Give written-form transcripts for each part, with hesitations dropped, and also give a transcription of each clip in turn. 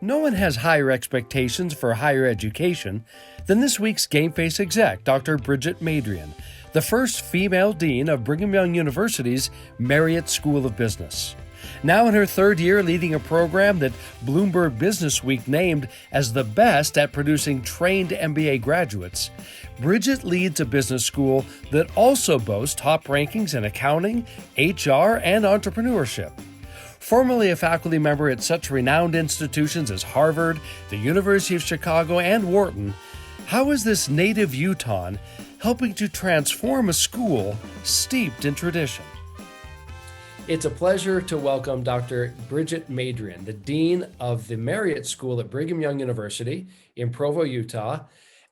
No one has higher expectations for higher education than this week's GameFace exec, Dr. Bridget Madrian, the first female dean of Brigham Young University's Marriott School of Business. Now in her third year leading a program that Bloomberg Businessweek named as the best at producing trained MBA graduates, Bridget leads a business school that also boasts top rankings in accounting, HR, and entrepreneurship. Formerly a faculty member at such renowned institutions as Harvard, the University of Chicago, and Wharton, how is this native Utahn helping to transform a school steeped in tradition? It's a pleasure to welcome Dr. Bridget Madrian, the Dean of the Marriott School at Brigham Young University in Provo, Utah.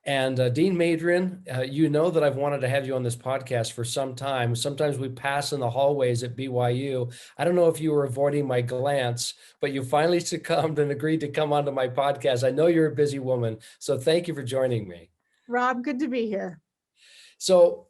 And Dean Madrian, you know that I've wanted to have you on this podcast for some time. Sometimes we pass in the hallways at BYU. I don't know if you were avoiding my glance, but you finally succumbed and agreed to come onto my podcast. I know you're a busy woman, so thank you for joining me. Rob, good to be here. So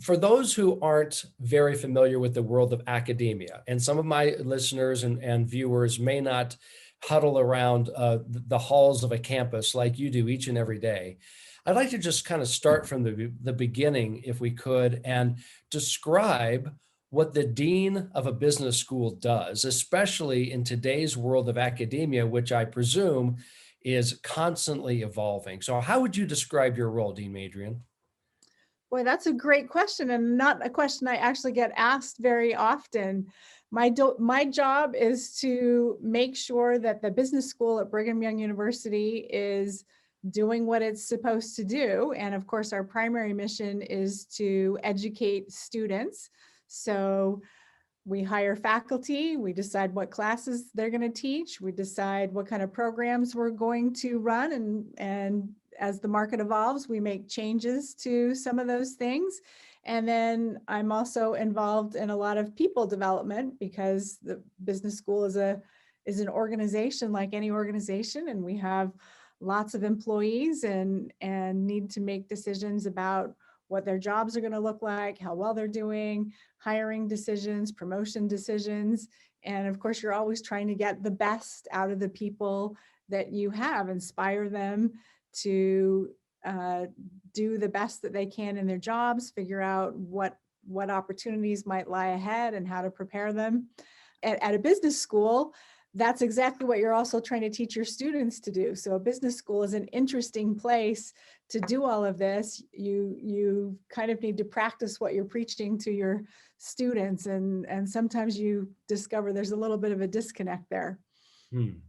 for those who aren't very familiar with the world of academia, and some of my listeners and viewers may not huddle around the halls of a campus like you do each and every day, I'd like to just kind of start from the beginning, if we could, and describe what the dean of a business school does, especially in today's world of academia, which I presume is constantly evolving. So how would you describe your role, Dean Madrian? Boy, that's a great question, and not a question I actually get asked very often. My job is to make sure that the business school at Brigham Young University is doing what it's supposed to do. And of course, our primary mission is to educate students. So we hire faculty, we decide what classes they're going to teach, we decide what kind of programs we're going to run, and as the market evolves, we make changes to some of those things. And then I'm also involved in a lot of people development, because the business school is an organization like any organization, and we have lots of employees and need to make decisions about what their jobs are going to look like, how well they're doing, hiring decisions, promotion decisions. And of course, you're always trying to get the best out of the people that you have, inspire them to do the best that they can in their jobs, figure out what opportunities might lie ahead and how to prepare them. At a business school, that's exactly what you're also trying to teach your students to do. So a business school is an interesting place to do all of this. You kind of need to practice what you're preaching to your students, and sometimes you discover there's a little bit of a disconnect there.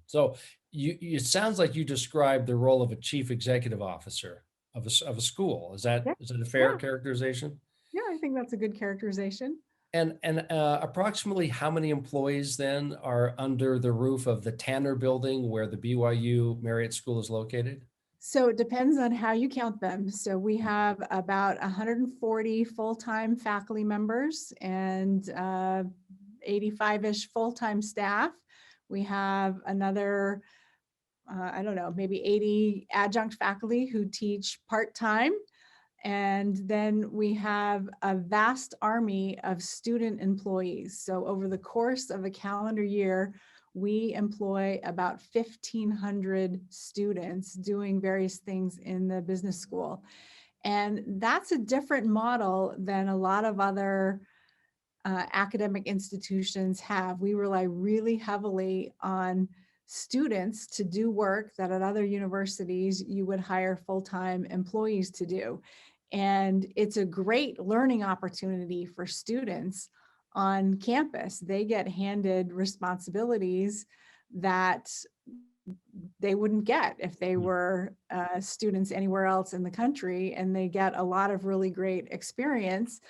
So it sounds like you described the role of a chief executive officer of a school. Is that a fair characterization? Yeah, I think that's a good characterization. And approximately how many employees then are under the roof of the Tanner Building where the BYU Marriott School is located? So it depends on how you count them. So we have about 140 full-time faculty members and 85-ish full-time staff. We have another, maybe 80 adjunct faculty who teach part-time. And then we have a vast army of student employees. So over the course of a calendar year, we employ about 1,500 students doing various things in the business school. And that's a different model than a lot of other academic institutions have. We rely really heavily on students to do work that at other universities you would hire full-time employees to do. And it's a great learning opportunity for students on campus. They get handed responsibilities that they wouldn't get if they were students anywhere else in the country, and they get a lot of really great experience.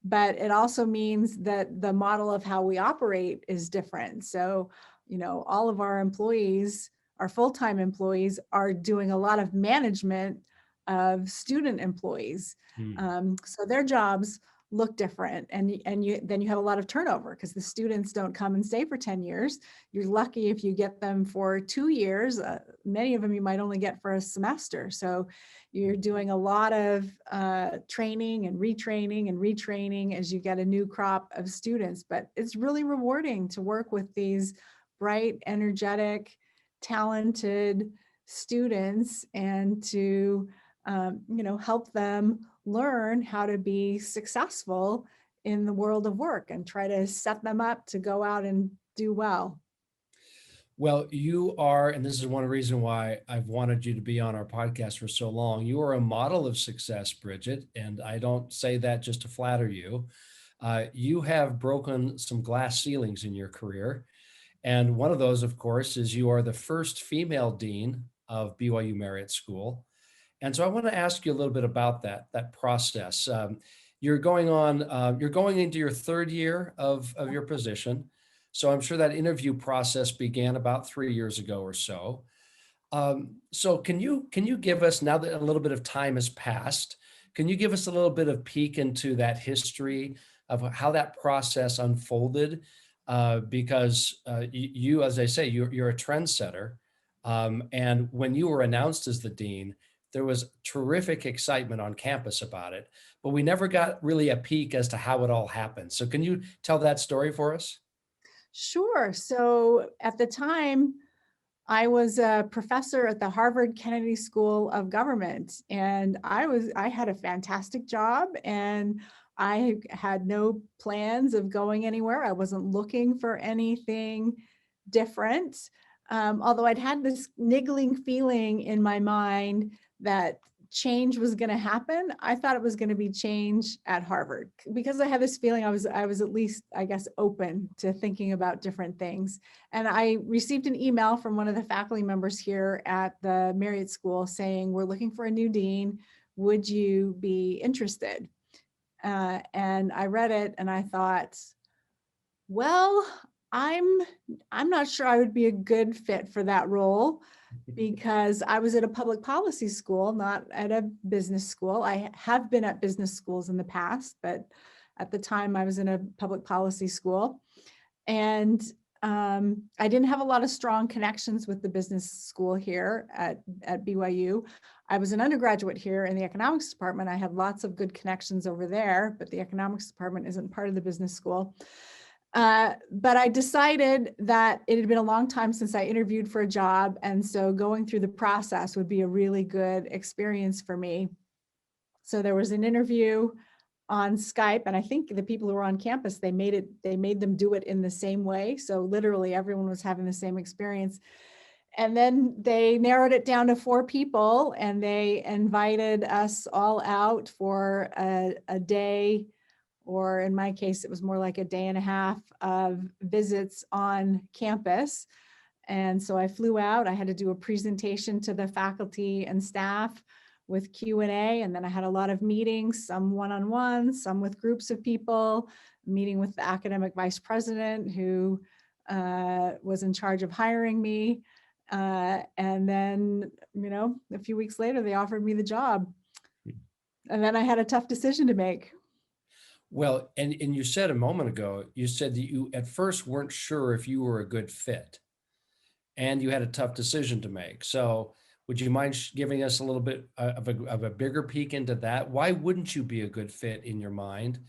But it also means that the model of how we operate is different. So, all of our employees, our full-time employees, are doing a lot of management of student employees. So their jobs look different, and then you have a lot of turnover because the students don't come and stay for 10 years. You're lucky if you get them for 2 years. Many of them you might only get for a semester. So you're doing a lot of training and retraining as you get a new crop of students. But it's really rewarding to work with these bright, energetic, talented students and to help them learn how to be successful in the world of work and try to set them up to go out and do well. Well, you are, and this is one reason why I've wanted you to be on our podcast for so long. You are a model of success, Bridget, and I don't say that just to flatter you. You have broken some glass ceilings in your career. And one of those, of course, is you are the first female dean of BYU Marriott School. And so I want to ask you a little bit about that process. You're going into your third year of your position. So I'm sure that interview process began about 3 years ago or so. So can you give us, now that a little bit of time has passed, can you give us a little bit of peek into that history of how that process unfolded? Because you, as I say, you're a trendsetter. And when you were announced as the dean, there was terrific excitement on campus about it, but we never got really a peek as to how it all happened. So can you tell that story for us? Sure. So at the time, I was a professor at the Harvard Kennedy School of Government, and I had a fantastic job, and I had no plans of going anywhere. I wasn't looking for anything different. Although I'd had this niggling feeling in my mind that change was going to happen. I thought it was going to be change at Harvard because I had this feeling I was at least, I guess, open to thinking about different things. And I received an email from one of the faculty members here at the Marriott School saying, "We're looking for a new dean. Would you be interested?" And I read it and I thought, well, I'm I'm not sure I would be a good fit for that role because I was at a public policy school, not at a business school. I have been at business schools in the past, but at the time I was in a public policy school. And I didn't have a lot of strong connections with the business school here at BYU. I was an undergraduate here in the economics department. I had lots of good connections over there, but the economics department isn't part of the business school. But I decided that it had been a long time since I interviewed for a job. And so going through the process would be a really good experience for me. So there was an interview on Skype, and I think the people who were on campus, they made them do it in the same way. So literally everyone was having the same experience. And then they narrowed it down to 4 people, and they invited us all out for a day, or in my case, it was more like a day and a half of visits on campus. And so I flew out. I had to do a presentation to the faculty and staff with Q&A, and then I had a lot of meetings, some one-on-one, some with groups of people, meeting with the academic vice president who was in charge of hiring me. And then, a few weeks later, they offered me the job. And then I had a tough decision to make. Well, and you said a moment ago, you said that you at first weren't sure if you were a good fit and you had a tough decision to make. So would you mind giving us a little bit of a bigger peek into that? Why wouldn't you be a good fit in your mind?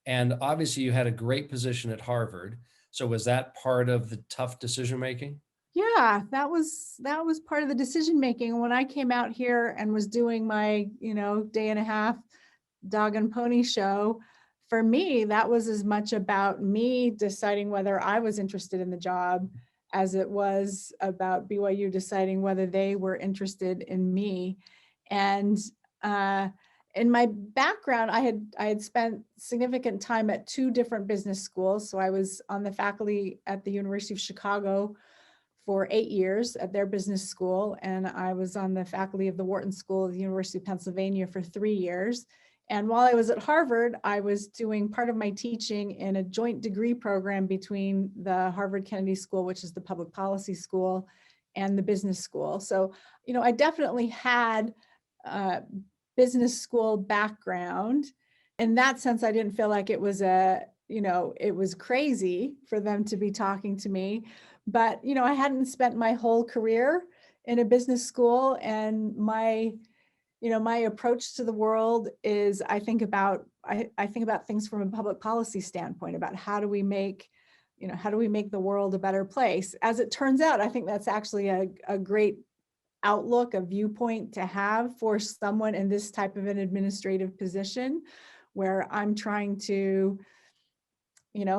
And obviously you had a great position at Harvard. So was that part of the tough decision making? Yeah, that was part of the decision making. When I came out here and was doing my, day and a half dog and pony show, for me, that was as much about me deciding whether I was interested in the job as it was about BYU deciding whether they were interested in me. And in my background, I had spent significant time at 2 different business schools. So I was on the faculty at the University of Chicago for 8 years at their business school, and I was on the faculty of the Wharton School of the University of Pennsylvania for 3 years. And while I was at Harvard, I was doing part of my teaching in a joint degree program between the Harvard Kennedy School, which is the public policy school, and the business school. So, I definitely had a business school background. In that sense, I didn't feel like it was it was crazy for them to be talking to me. But, I hadn't spent my whole career in a business school, and my approach to the world is I think about things from a public policy standpoint about how do we make how do we make the world a better place? As it turns out, I think that's actually a great outlook, a viewpoint to have for someone in this type of an administrative position, where I'm trying to,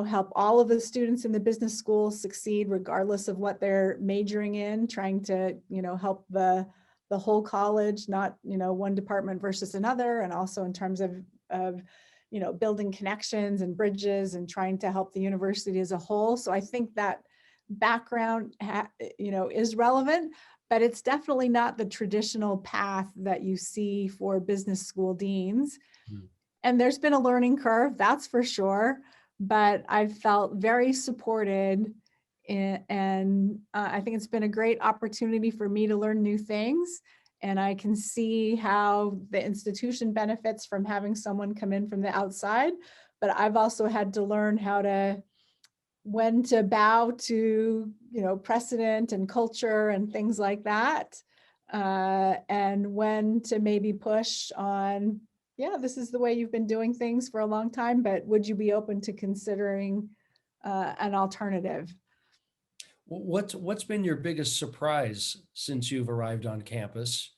help all of the students in the business school succeed regardless of what they're majoring in, trying to, help the whole college, not, one department versus another, and also in terms of building connections and bridges and trying to help the university as a whole. So I think that background, is relevant, but it's definitely not the traditional path that you see for business school deans. Mm. And there's been a learning curve, that's for sure, but I've felt very supported and I think it's been a great opportunity for me to learn new things. And I can see how the institution benefits from having someone come in from the outside. But I've also had to learn when to bow to, precedent and culture and things like that. And when to maybe push on, yeah, this is the way you've been doing things for a long time, but would you be open to considering an alternative? What's been your biggest surprise since you've arrived on campus?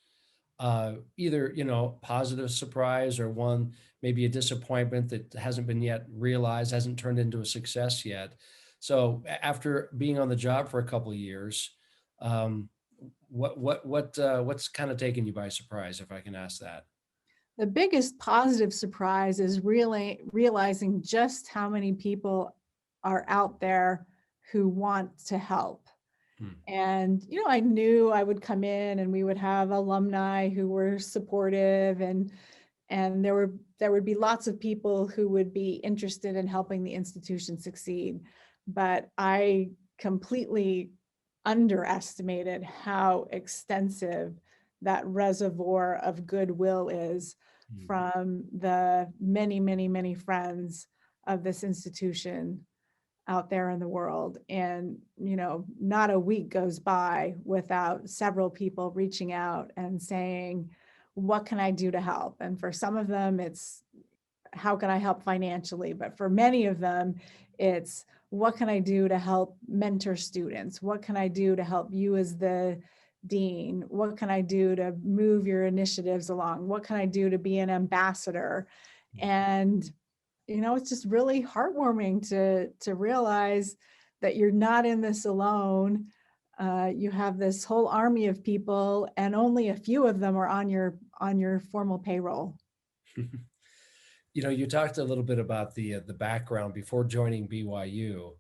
Either, positive surprise or one, maybe a disappointment that hasn't been yet realized, hasn't turned into a success yet. So after being on the job for a couple of years, um, what's kind of taken you by surprise, if I can ask that? The biggest positive surprise is really realizing just how many people are out there who want to help. Hmm. And, I knew I would come in and we would have alumni who were supportive, and there would be lots of people who would be interested in helping the institution succeed. But I completely underestimated how extensive that reservoir of goodwill is Hmm. from the many, many, many friends of this institution out there in the world. And, not a week goes by without several people reaching out and saying, what can I do to help? And for some of them, it's how can I help financially? But for many of them, it's what can I do to help mentor students? What can I do to help you as the dean? What can I do to move your initiatives along? What can I do to be an ambassador? And it's just really heartwarming to realize that you're not in this alone. You have this whole army of people, and only a few of them are on your formal payroll. You talked a little bit about the background before joining BYU.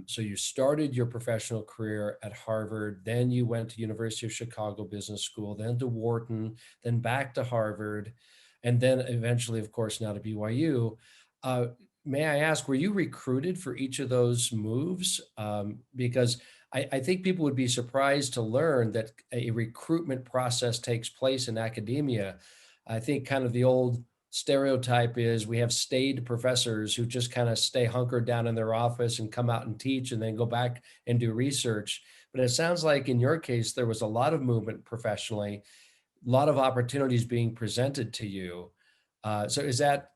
So you started your professional career at Harvard, then you went to University of Chicago Business School, then to Wharton, then back to Harvard, and then eventually, of course, now to BYU. Uh, may I ask, were you recruited for each of those moves? Because I think people would be surprised to learn that a recruitment process takes place in academia. I think kind of the old stereotype is we have staid professors who just kind of stay hunkered down in their office and come out and teach and then go back and do research. But it sounds like in your case, there was a lot of movement professionally, a lot of opportunities being presented to you. So is that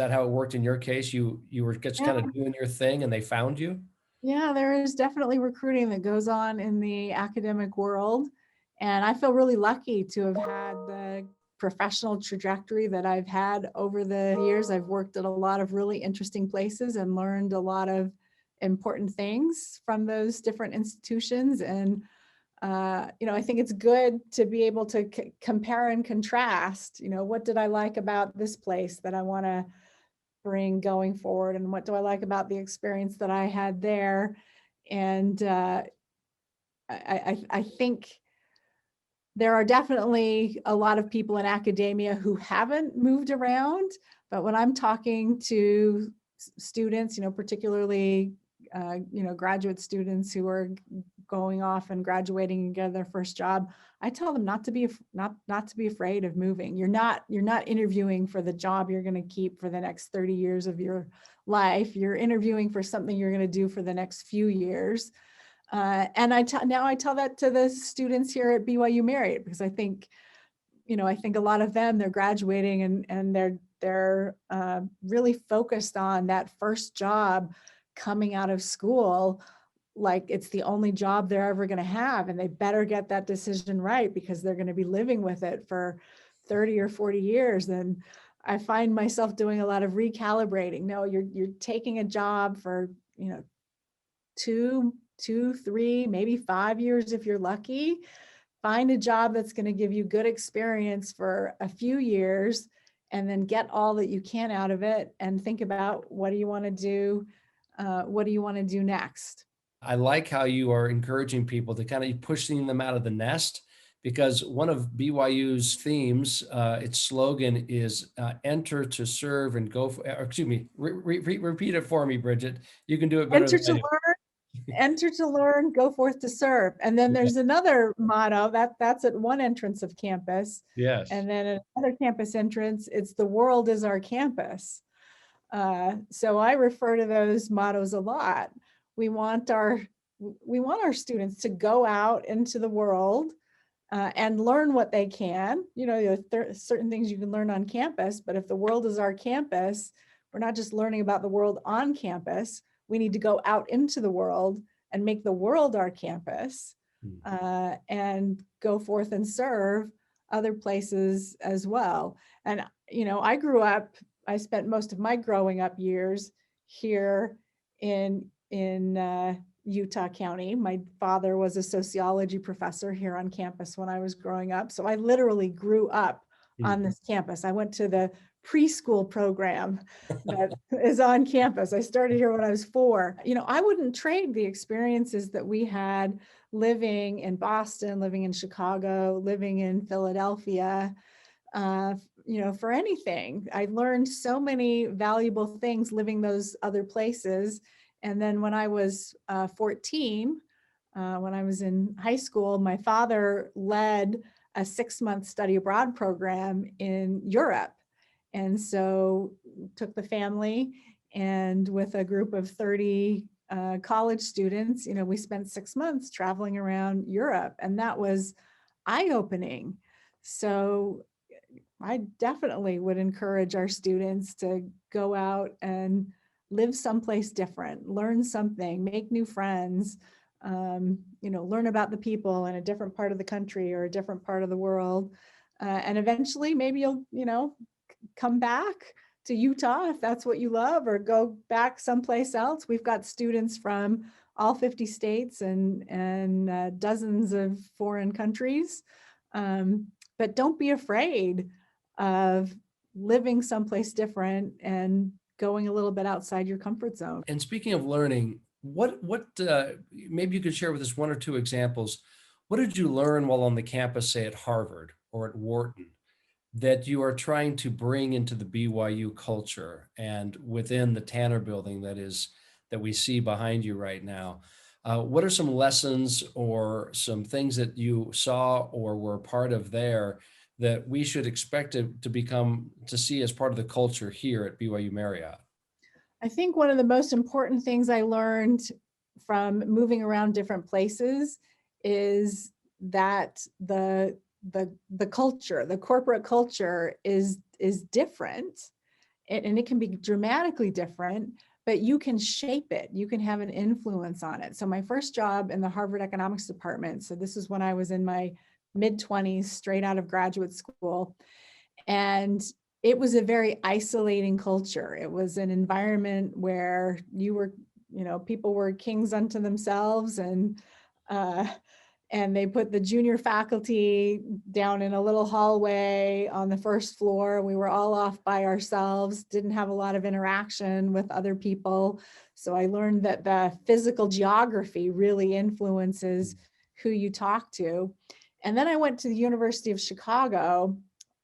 how it worked in your case? You were just Yeah, kind of doing your thing and they found you? yeah, there is definitely recruiting that goes on in the academic world. And I feel really lucky to have had the professional trajectory that I've had over the years. I've worked at a lot of really interesting places and learned a lot of important things from those different institutions. And I think it's good to be able to compare and contrast. What did I like about this place that I want to bring going forward, and what do I like about the experience that I had there? And I think there are definitely a lot of people in academia who haven't moved around, but when I'm talking to students, particularly graduate students who are going off and graduating and get their first job, I tell them not to be not to be afraid of moving. You're not interviewing for the job you're going to keep for the next 30 years of your life. You're interviewing for something you're going to do for the next few years. And now I tell that to the students here at BYU Marriott, because I think a lot of them, they're graduating and they're really focused on that first job coming out of school like it's the only job they're ever going to have, and they better get that decision right because they're going to be living with it for 30 or 40 years. And I find myself doing a lot of recalibrating. No, you're taking a job for, 2, 3, maybe 5 years if you're lucky. Find a job that's going to give you good experience for a few years, and then get all that you can out of it and think about what do you want to do? What do you want to do next? I like how you are encouraging people to kind of pushing them out of the nest, because one of BYU's themes, its slogan is enter to serve and go for, excuse me, repeat it for me, Bridget. You can do it better Enter than to I do. learn, enter to learn, go forth to serve. And then Yeah. there's another motto that's at one entrance of campus. Yes. And then at another campus entrance, it's the world is our campus. So I refer to those mottos a lot. We want our we want our students to go out into the world and learn what they can. There are certain things you can learn on campus, but if the world is our campus, we're not just learning about the world on campus. We need to go out into the world and make the world our campus, and go forth and serve other places as well. And, I spent most of my growing up years here in Utah County. My father was a sociology professor here on campus when I was growing up. So I literally grew up on this campus. I went to the preschool program that is on campus. I started here when I was 4. I wouldn't trade the experiences that we had living in Boston, living in Chicago, living in Philadelphia, for anything. I learned so many valuable things living those other places. And then when I was 14, when I was in high school, my father led a 6-month study abroad program in Europe. And so took the family, and with a group of 30 college students, we spent 6 months traveling around Europe, and that was eye-opening. So I definitely would encourage our students to go out and live someplace different, learn something, make new friends, learn about the people in a different part of the country or a different part of the world. And eventually maybe you'll, come back to Utah if that's what you love, or go back someplace else. We've got students from all 50 states and dozens of foreign countries. But don't be afraid of living someplace different and going a little bit outside your comfort zone. And speaking of learning, what maybe you could share with us 1 or 2 examples. What did you learn while on the campus, say at Harvard or at Wharton, that you are trying to bring into the BYU culture and within the Tanner building that we see behind you right now? What are some lessons or some things that you saw or were part of there that we should expect to see as part of the culture here at BYU Marriott? I think one of the most important things I learned from moving around different places is that the culture, the corporate culture is different, and it can be dramatically different, but you can shape it. You can have an influence on it. So my first job in the Harvard Economics Department, so this is when I was in my mid-20s, straight out of graduate school, and it was a very isolating culture. It was an environment where people were kings unto themselves, and they put the junior faculty down in a little hallway on the first floor. We were all off by ourselves, didn't have a lot of interaction with other people. So I learned that the physical geography really influences who you talk to. And then I went to the University of Chicago,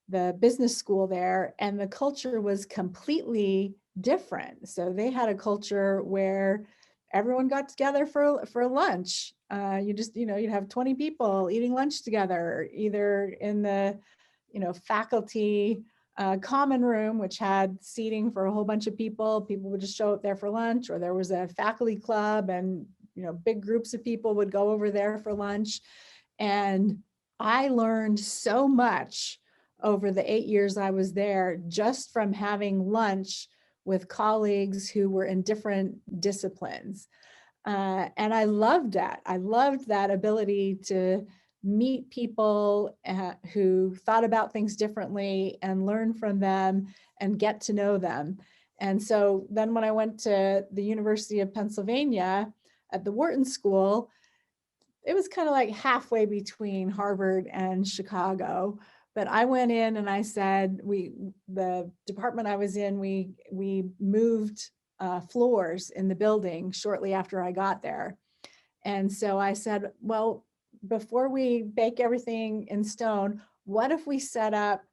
the business school there, and the culture was completely different. So they had a culture where everyone got together for lunch. You'd have 20 people eating lunch together, either in the, faculty common room, which had seating for a whole bunch of people. People would just show up there for lunch, or there was a faculty club, and, big groups of people would go over there for lunch. And I learned so much over the 8 years I was there, just from having lunch with colleagues who were in different disciplines. And I loved that. I loved that ability to meet people who thought about things differently and learn from them and get to know them. And so then when I went to the University of Pennsylvania at the Wharton School, it was kind of like halfway between Harvard and Chicago. But I went in and I said, the department I was in, we moved floors in the building shortly after I got there. And so I said, well, before we bake everything in stone, what if we set up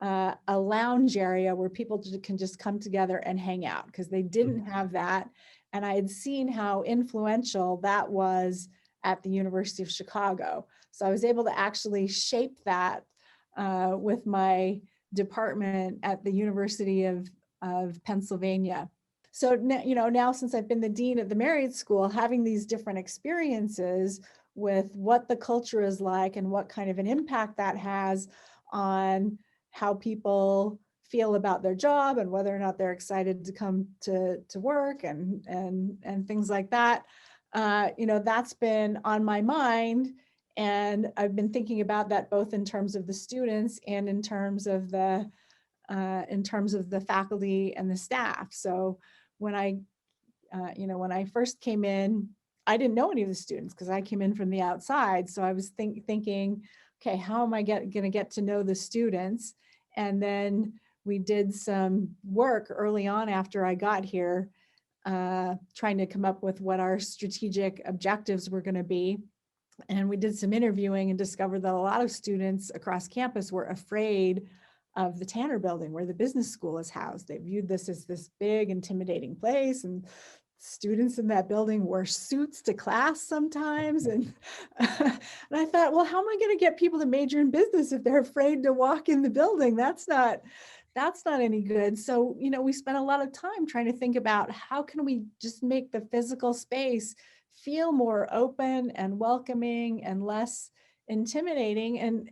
a lounge area where people can just come together and hang out? Because they didn't have that. And I had seen how influential that was at the University of Chicago. So I was able to actually shape that with my department at the University of Pennsylvania. So now since I've been the dean at the Marriott School, having these different experiences with what the culture is like and what kind of an impact that has on how people feel about their job and whether or not they're excited to come to work and things like that. That's been on my mind. And I've been thinking about that both in terms of the students and in terms of the faculty and the staff. So when when I first came in, I didn't know any of the students because I came in from the outside. So I was thinking, okay, how am I going to get to know the students? And then we did some work early on after I got here, trying to come up with what our strategic objectives were going to be. And we did some interviewing and discovered that a lot of students across campus were afraid of the Tanner Building where the business school is housed. They viewed this as this big, intimidating place, and students in that building wore suits to class sometimes. And, and I thought, well, how am I going to get people to major in business if they're afraid to walk in the building? That's not any good. So, we spent a lot of time trying to think about how can we just make the physical space feel more open and welcoming and less intimidating. And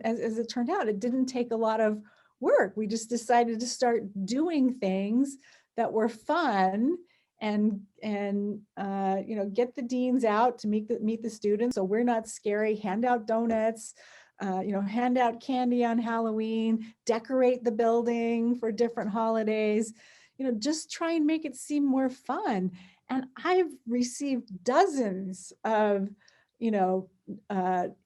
as it turned out, it didn't take a lot of work. We just decided to start doing things that were fun and get the deans out to meet the students. So we're not scary, hand out donuts, hand out candy on Halloween, decorate the building for different holidays, just try and make it seem more fun. And I've received dozens of,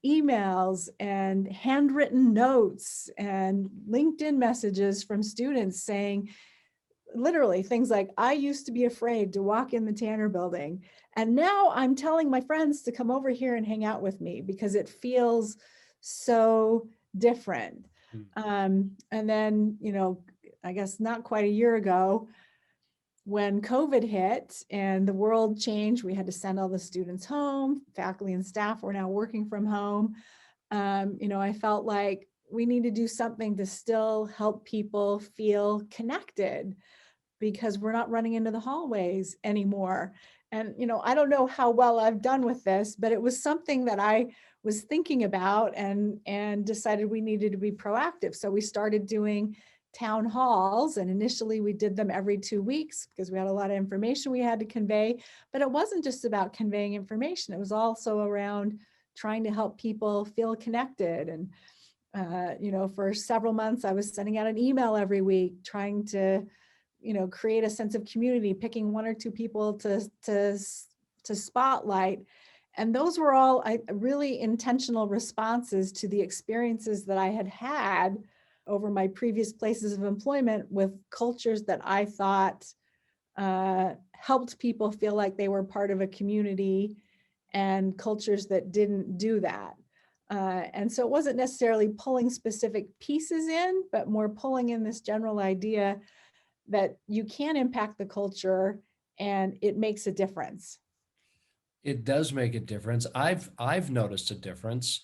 emails and handwritten notes and LinkedIn messages from students saying literally things like, I used to be afraid to walk in the Tanner Building, and now I'm telling my friends to come over here and hang out with me because it feels so different. And then, I guess not quite a year ago, when COVID hit and the world changed, we had to send all the students home. Faculty and staff were now working from home. I felt like we need to do something to still help people feel connected because we're not running into the hallways anymore. And, I don't know how well I've done with this, but it was something that I was thinking about and decided we needed to be proactive. So we started doing town halls, and initially we did them every 2 weeks because we had a lot of information we had to convey. But it wasn't just about conveying information. It was also around trying to help people feel connected. And for several months I was sending out an email every week trying to create a sense of community, picking one or two people to spotlight. And those were all really intentional responses to the experiences that I had had over my previous places of employment with cultures that I thought helped people feel like they were part of a community, and cultures that didn't do that. And so it wasn't necessarily pulling specific pieces in, but more pulling in this general idea that you can impact the culture and it makes a difference. It does make a difference. I've noticed a difference.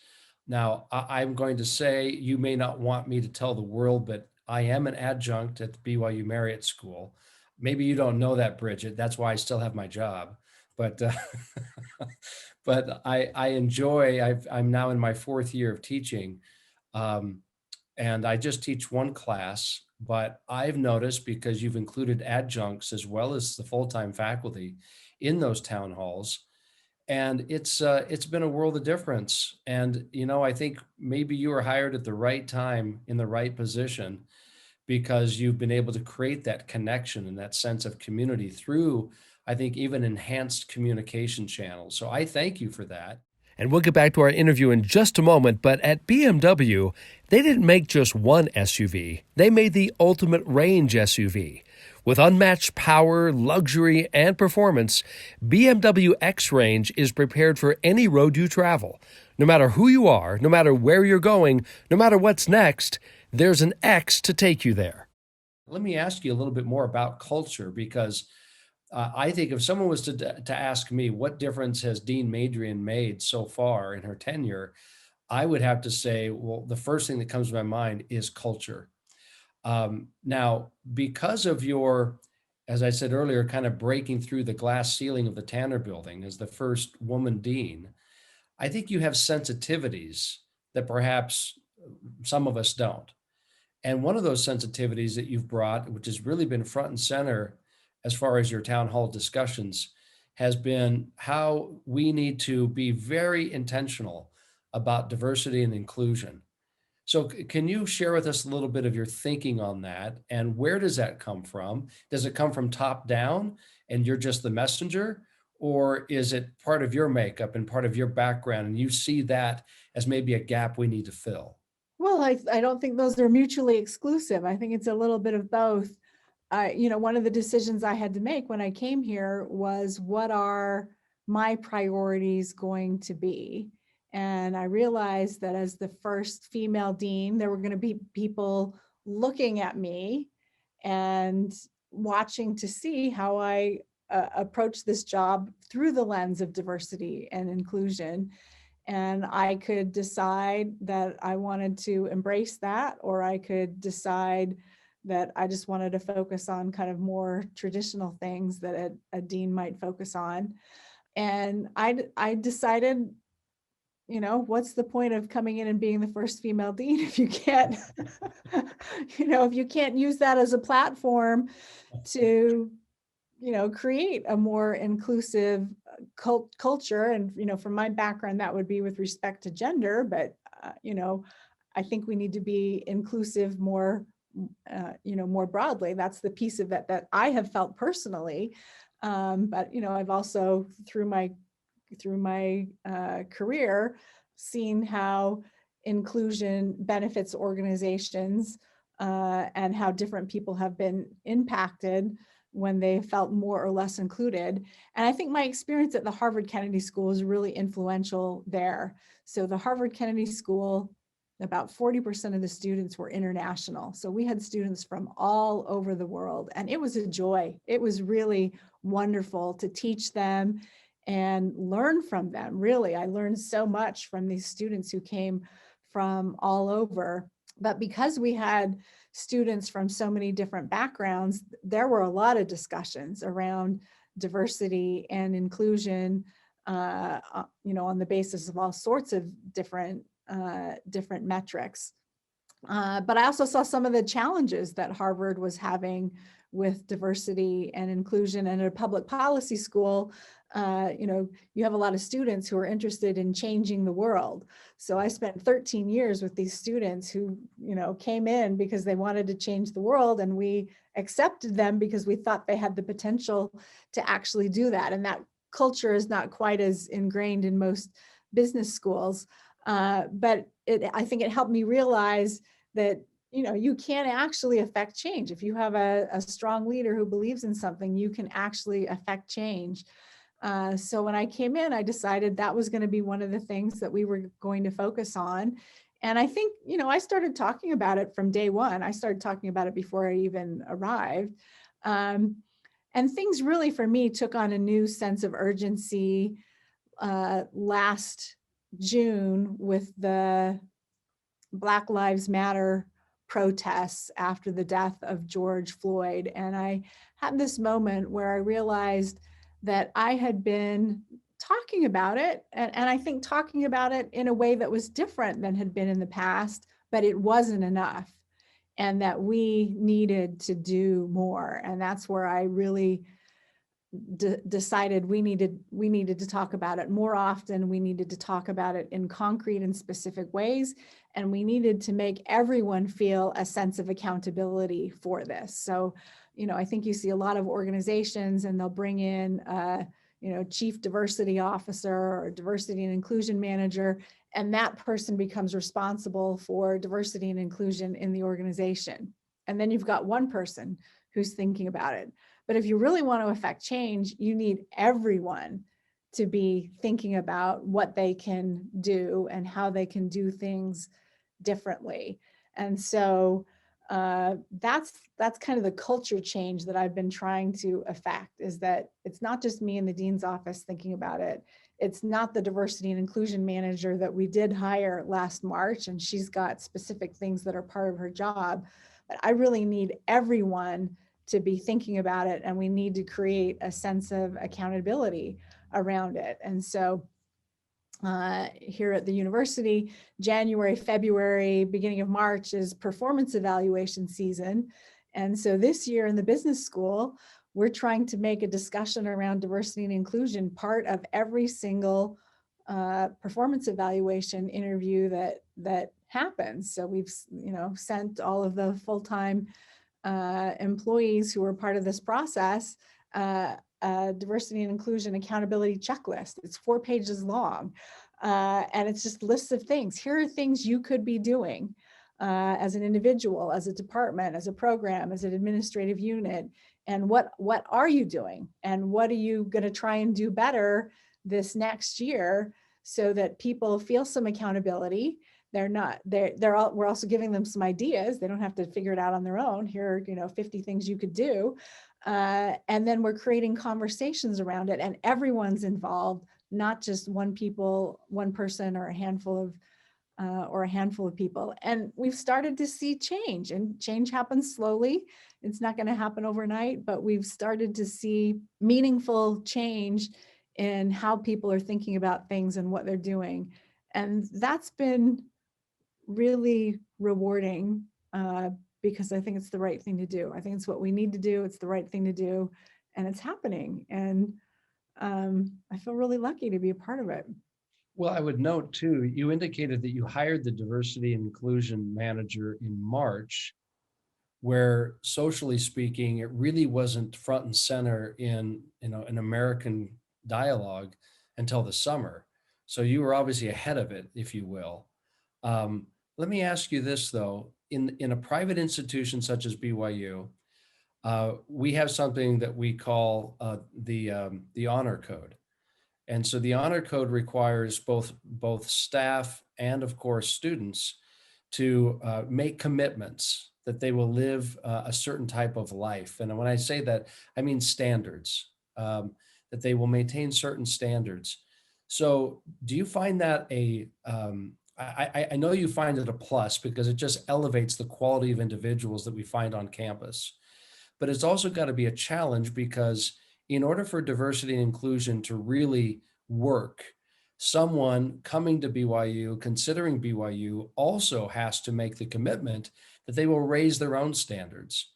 Now, I'm going to say you may not want me to tell the world, but I am an adjunct at the BYU Marriott School. Maybe you don't know that, Bridget. That's why I still have my job. But but I enjoy. I'm now in my fourth year of teaching, and I just teach one class But I've noticed, because you've included adjuncts as well as the full-time faculty in those town halls, and it's been a world of difference. And I think maybe you were hired at the right time in the right position, because you've been able to create that connection and that sense of community through, I think, even enhanced communication channels. So I thank you for that. And we'll get back to our interview in just a moment, but at BMW, they didn't make just one SUV. They made the ultimate range SUV. With unmatched power, luxury, and performance, BMW X Range is prepared for any road you travel. No matter who you are, no matter where you're going, no matter what's next, there's an X to take you there. Let me ask you a little bit more about culture, because I think if someone was to ask me what difference has Dean Madrian made so far in her tenure, I would have to say, well, the first thing that comes to my mind is culture. Now, because of your, as I said earlier, kind of breaking through the glass ceiling of the Tanner Building as the first woman dean, I think you have sensitivities that perhaps some of us don't. And one of those sensitivities that you've brought, which has really been front and center as far as your town hall discussions, has been how we need to be very intentional about diversity and inclusion. So, can you share with us a little bit of your thinking on that? And where does that come from? Does it come from top down and you're just the messenger? Or is it part of your makeup and part of your background, and you see that as maybe a gap we need to fill? Well, I don't think those are mutually exclusive. I think it's a little bit of both. One of the decisions I had to make when I came here was, what are my priorities going to be? And I realized that as the first female dean, there were going to be people looking at me and watching to see how I approach this job through the lens of diversity and inclusion. And I could decide that I wanted to embrace that, or I could decide that I just wanted to focus on kind of more traditional things that a dean might focus on. And I decided, what's the point of coming in and being the first female dean if you can't, if you can't use that as a platform to, create a more inclusive culture. And, from my background, that would be with respect to gender, but, I think we need to be inclusive more, more broadly. That's the piece of it that I have felt personally. But, I've also through my career seen how inclusion benefits organizations, and how different people have been impacted when they felt more or less included. And I think my experience at the Harvard Kennedy School is really influential there. So the Harvard Kennedy School, about 40% of the students were international. So we had students from all over the world, and it was a joy. It was really wonderful to teach them and learn from them. Really, I learned so much from these students who came from all over. But because we had students from so many different backgrounds, there were a lot of discussions around diversity and inclusion, on the basis of all sorts of different metrics. But I also saw some of the challenges that Harvard was having with diversity and inclusion. And at a public policy school, you have a lot of students who are interested in changing the world. So I spent 13 years with these students who, came in because they wanted to change the world, and we accepted them because we thought they had the potential to actually do that. And that culture is not quite as ingrained in most business schools. But I think it helped me realize that, you can actually affect change. If you have a strong leader who believes in something, you can actually affect change. So when I came in, I decided that was going to be one of the things that we were going to focus on. And I think, I started talking about it from day one. I started talking about it before I even arrived. And things really, for me, took on a new sense of urgency last June with the Black Lives Matter protests after the death of George Floyd. And I had this moment where I realized that I had been talking about it, and I think talking about it in a way that was different than had been in the past, but it wasn't enough. and that we needed to do more. And that's where I really decided we needed to talk about it more often. We needed to talk about it in concrete and specific ways. And we needed to make everyone feel a sense of accountability for this. So, I think you see a lot of organizations and they'll bring in chief diversity officer or diversity and inclusion manager, and that person becomes responsible for diversity and inclusion in the organization. And then you've got one person who's thinking about it. But if you really want to affect change, you need everyone to be thinking about what they can do and how they can do things differently. And so that's kind of the culture change that I've been trying to affect, is that it's not just me in the dean's office thinking about it. It's not the diversity and inclusion manager that we did hire last March, and she's got specific things that are part of her job. But I really need everyone to be thinking about it, and we need to create a sense of accountability around it. And so here at the university, January, February, beginning of March is performance evaluation season. And so this year in the business school, we're trying to make a discussion around diversity and inclusion part of every single performance evaluation interview that happens. So we've sent all of the full-time employees who are part of this process diversity and inclusion accountability checklist. It's 4 pages long, and it's just lists of things. Here are things you could be doing as an individual, as a department, as a program, as an administrative unit, and what are you doing, and what are you going to try and do better this next year so that people feel some accountability. We're also giving them some ideas. They don't have to figure it out on their own. Here are 50 things you could do. And then we're creating conversations around it, and everyone's involved, not just one person or a handful of people. And we've started to see change, and change happens slowly. It's not going to happen overnight, but we've started to see meaningful change in how people are thinking about things and what they're doing. And that's been really rewarding because I think it's the right thing to do. I think it's what we need to do. It's the right thing to do, and it's happening. And I feel really lucky to be a part of it. Well, I would note too, you indicated that you hired the diversity and inclusion manager in March, where socially speaking, it really wasn't front and center in an American dialogue until the summer. So you were obviously ahead of it, if you will. Let me ask you this though, in a private institution such as BYU, we have something that we call the honor code. And so the honor code requires both staff and of course students to make commitments that they will live a certain type of life. And when I say that, I mean standards, that they will maintain certain standards. So do you find that I know you find it a plus because it just elevates the quality of individuals that we find on campus, but it's also got to be a challenge because in order for diversity and inclusion to really work, someone coming to BYU, considering BYU, also has to make the commitment that they will raise their own standards.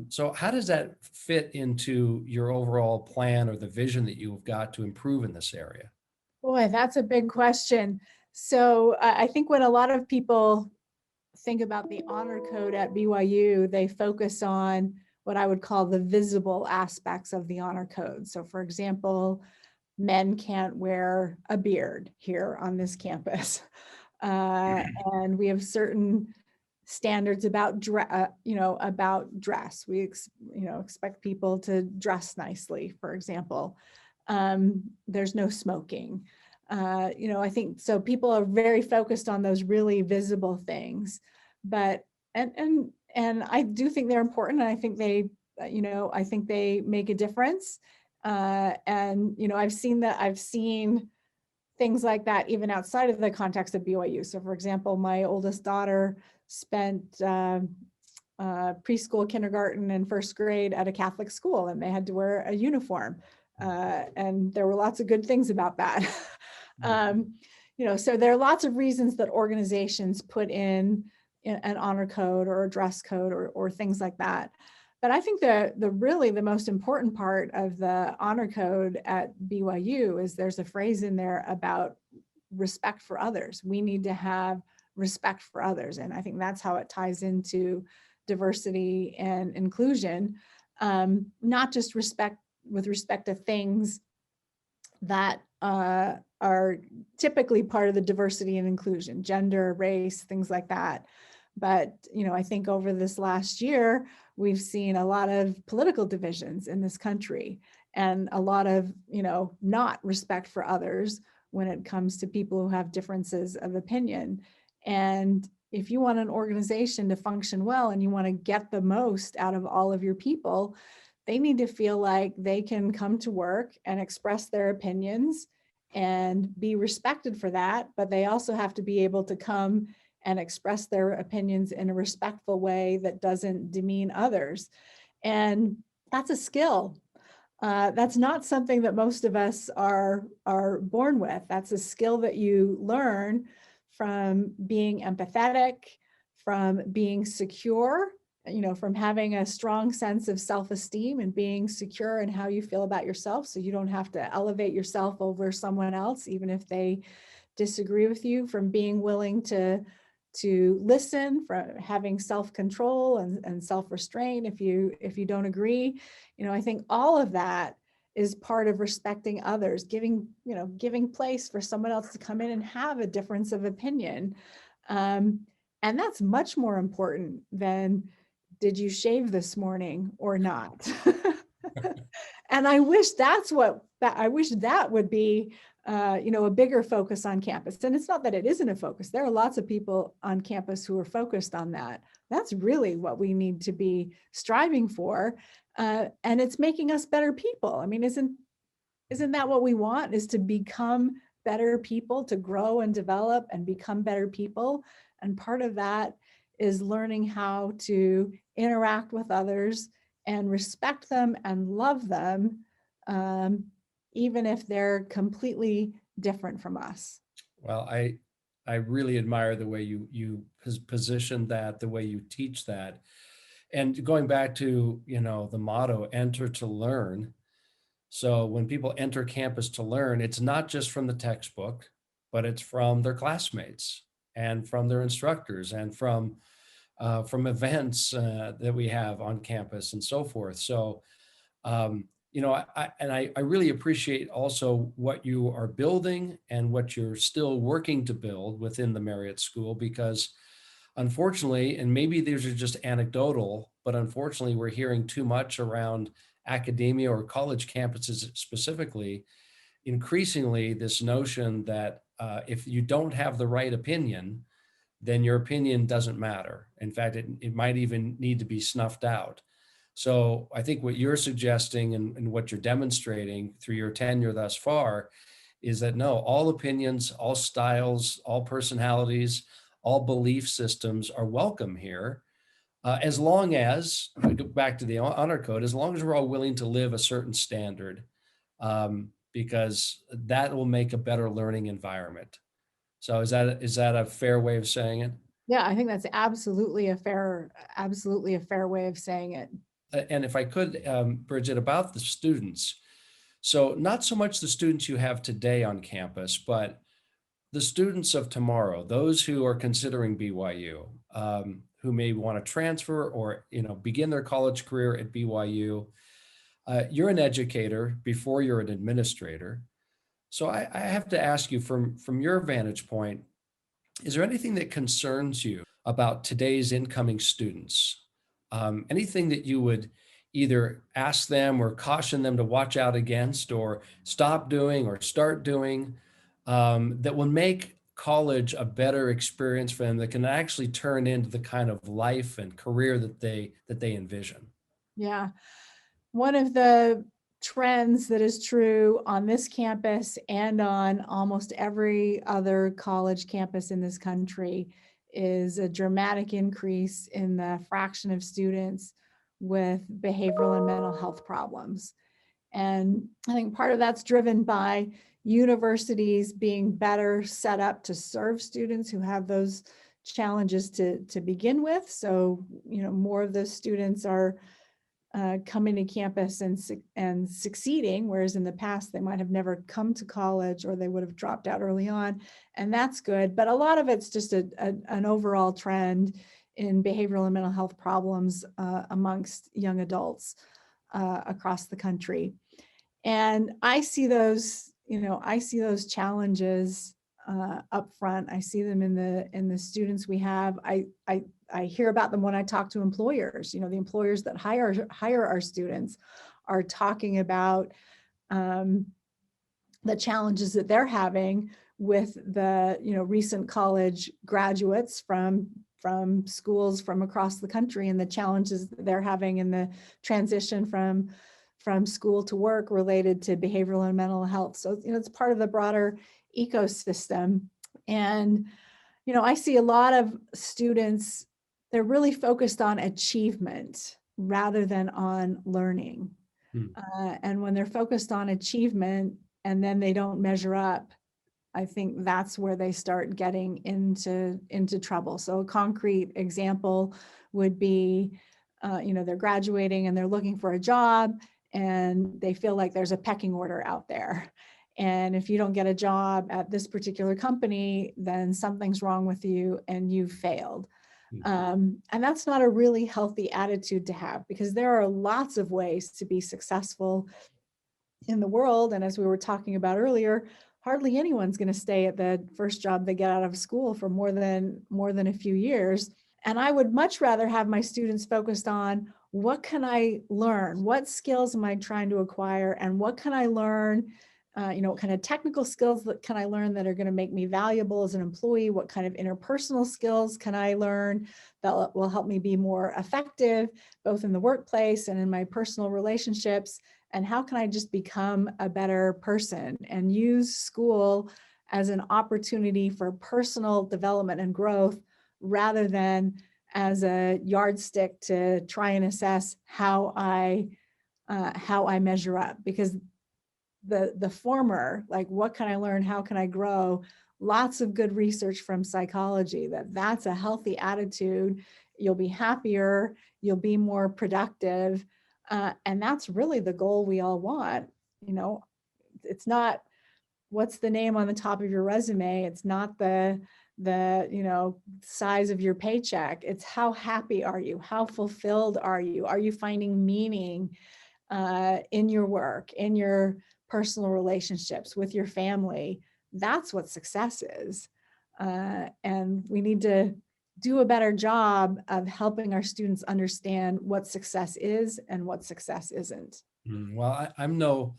So how does that fit into your overall plan or the vision that you've got to improve in this area? Boy, that's a big question. So I think when a lot of people think about the honor code at BYU, they focus on what I would call the visible aspects of the honor code. So for example, men can't wear a beard here on this campus. And we have certain standards about dress. We expect people to dress nicely, for example. There's no smoking. I think so people are very focused on those really visible things, but and I do think they're important, and I think they make a difference. And I've seen things like that even outside of the context of BYU. So for example, my oldest daughter spent preschool, kindergarten, and first grade at a Catholic school, and they had to wear a uniform. And there were lots of good things about that. So there are lots of reasons that organizations put in an honor code or a dress code or things like that. But I think the most important part of the honor code at BYU is there's a phrase in there about respect for others. We need to have respect for others. And I think that's how it ties into diversity and inclusion, not just respect with respect to things that are typically part of the diversity and inclusion, gender, race, things like that. But, I think over this last year, we've seen a lot of political divisions in this country and a lot of, not respect for others when it comes to people who have differences of opinion. And if you want an organization to function well and you want to get the most out of all of your people, they need to feel like they can come to work and express their opinions and be respected for that. But they also have to be able to come and express their opinions in a respectful way that doesn't demean others. And that's a skill. That's not something that most of us are born with. That's a skill that you learn from being empathetic, from being secure, from having a strong sense of self-esteem and being secure in how you feel about yourself. So you don't have to elevate yourself over someone else, even if they disagree with you, from being willing to listen, from having self-control and self-restraint if you don't agree. I think all of that is part of respecting others, giving place for someone else to come in and have a difference of opinion. And that's much more important than, did you shave this morning or not? And I wish that would be a bigger focus on campus. And it's not that it isn't a focus. There are lots of people on campus who are focused on that. That's really what we need to be striving for. And it's making us better people. I mean, isn't that what we want, is to become better people, to grow and develop and become better people? And part of that is learning how to interact with others and respect them and love them, even if they're completely different from us. Well, I really admire the way you position that, the way you teach that. And going back to, the motto, enter to learn. So when people enter campus to learn, it's not just from the textbook, but it's from their classmates and from their instructors and from events that we have on campus and so forth. So, I really appreciate also what you are building and what you're still working to build within the Marriott School, because unfortunately, and maybe these are just anecdotal, but unfortunately, we're hearing too much around academia or college campuses specifically, increasingly this notion that if you don't have the right opinion, then your opinion doesn't matter. In fact, it might even need to be snuffed out. So I think what you're suggesting and what you're demonstrating through your tenure thus far is that no, all opinions, all styles, all personalities, all belief systems are welcome here, as long as, I go back to the honor code, as long as we're all willing to live a certain standard, because that will make a better learning environment. So is that a fair way of saying it? Yeah, I think that's absolutely a fair way of saying it. And if I could, Bridget, about the students. So not so much the students you have today on campus, but the students of tomorrow, those who are considering BYU, who may want to transfer or begin their college career at BYU. You're an educator before you're an administrator. So I have to ask you, from your vantage point, is there anything that concerns you about today's incoming students? Anything that you would either ask them or caution them to watch out against or stop doing or start doing, that will make college a better experience for them, that can actually turn into the kind of life and career that they envision? Yeah. One of the trends that is true on this campus and on almost every other college campus in this country is a dramatic increase in the fraction of students with behavioral and mental health problems. And I think part of that's driven by universities being better set up to serve students who have those challenges to begin with. So, more of those students are coming to campus and succeeding, whereas in the past they might have never come to college or they would have dropped out early on, and that's good. But a lot of it's just an overall trend in behavioral and mental health problems amongst young adults across the country. And I see those challenges up front. I see them in the students we have. I hear about them when I talk to employers. The employers that hire our students are talking about the challenges that they're having with the recent college graduates from schools from across the country, and the challenges that they're having in the transition from school to work related to behavioral and mental health. So it's part of the broader ecosystem. And I see a lot of students, they're really focused on achievement rather than on learning. And when they're focused on achievement and then they don't measure up, I think that's where they start getting into trouble. So a concrete example would be, they're graduating and they're looking for a job and they feel like there's a pecking order out there. And if you don't get a job at this particular company, then something's wrong with you and you've failed. And that's not a really healthy attitude to have, because there are lots of ways to be successful in the world. And as we were talking about earlier, hardly anyone's going to stay at the first job they get out of school for more than a few years. And I would much rather have my students focused on, what can I learn? What skills am I trying to acquire? And what can I learn? What kind of technical skills that can I learn that are going to make me valuable as an employee? What kind of interpersonal skills can I learn that will help me be more effective, both in the workplace and in my personal relationships? And how can I just become a better person and use school as an opportunity for personal development and growth, rather than as a yardstick to try and assess how I measure up? Because the former, like, what can I learn? How can I grow? Lots of good research from psychology that's a healthy attitude. You'll be happier, you'll be more productive. And that's really the goal we all want. It's not what's the name on the top of your resume. It's not the size of your paycheck. It's how happy are you? How fulfilled are you? Are you finding meaning in your work, in your personal relationships, with your family? That's what success is. And we need to do a better job of helping our students understand what success is and what success isn't. Well, I'm no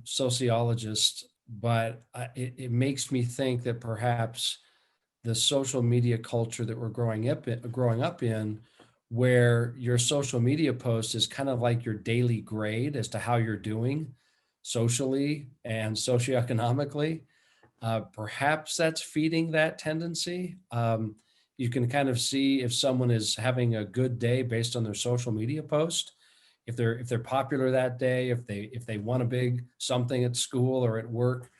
sociologist, but it makes me think that perhaps the social media culture that we're growing up in, where your social media post is kind of like your daily grade as to how you're doing socially and socioeconomically. Perhaps that's feeding that tendency. You can kind of see if someone is having a good day based on their social media post, if they're popular that day, if they won a big something at school or at work.